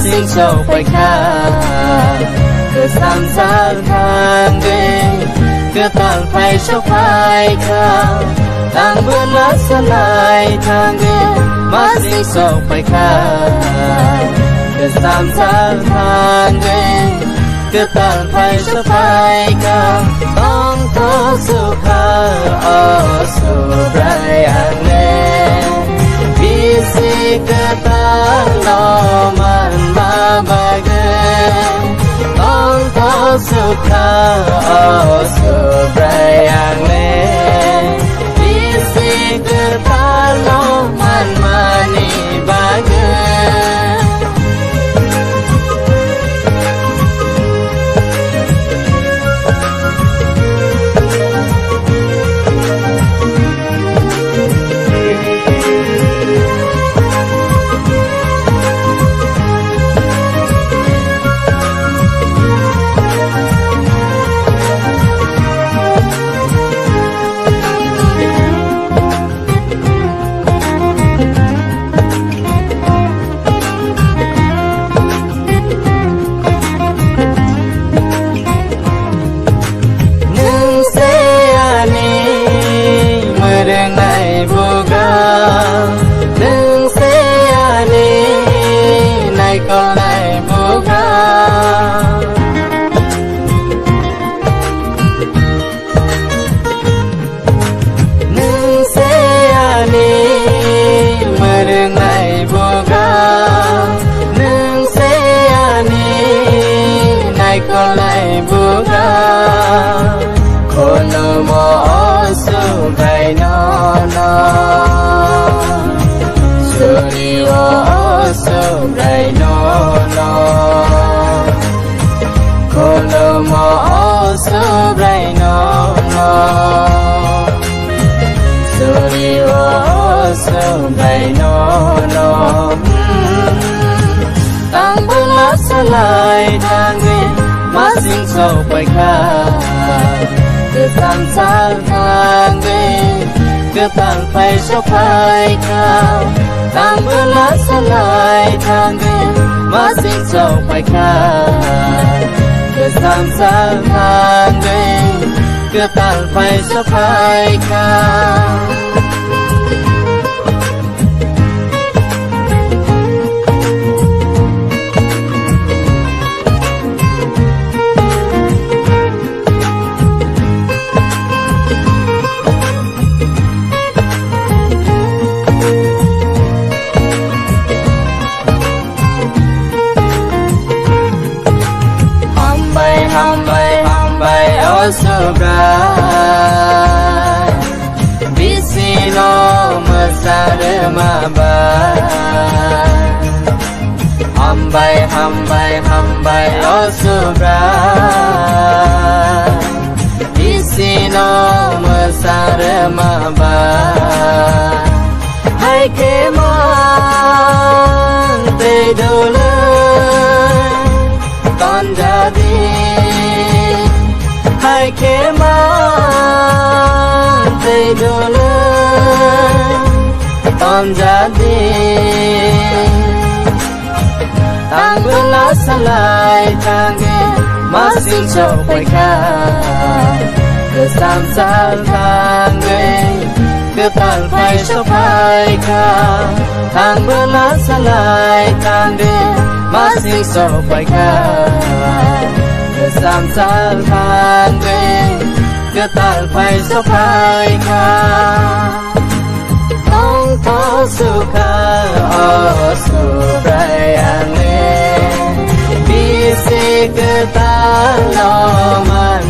sinh sâu phải khá cứ sam sát thang ghê cứ tàng phải sâu phải khá tàng bữa lá xa lại thang ghê sinh sâu phải khá cứ sam sát thang ghê cứ tàng phải sâu phải khá tông thơ su khá ở su rai an lê bisi cứ tàng lo man ma ba ghê tông thơ su khá ở su rai an lê bisi cứ tàng lo man ma ni ba ghê lại thang ghê má sinh sâu phải khá cứ sam sát thang ghê cứ tàng phải sâu phải khá tàng bữa lá xa lại thang ghê má sinh sâu phải khá cứ sam sát thang ghê cứ tàng phải sâu phải khá sobrai bisino mesare maba hambai oh sobrai bisino mesare maba hai ke man te dole tan jadi hai ke man te dole tan jadi tang bela salai tange masing sâu phải khá cứ sam sát tange cứ tang phải sâu phải khá tang bela salai tange masing sâu phải khá cứ sam sát tange cứ tang phải sâu phải khá tông thơ su khá ở su rai an lê bisi cứ ta lo man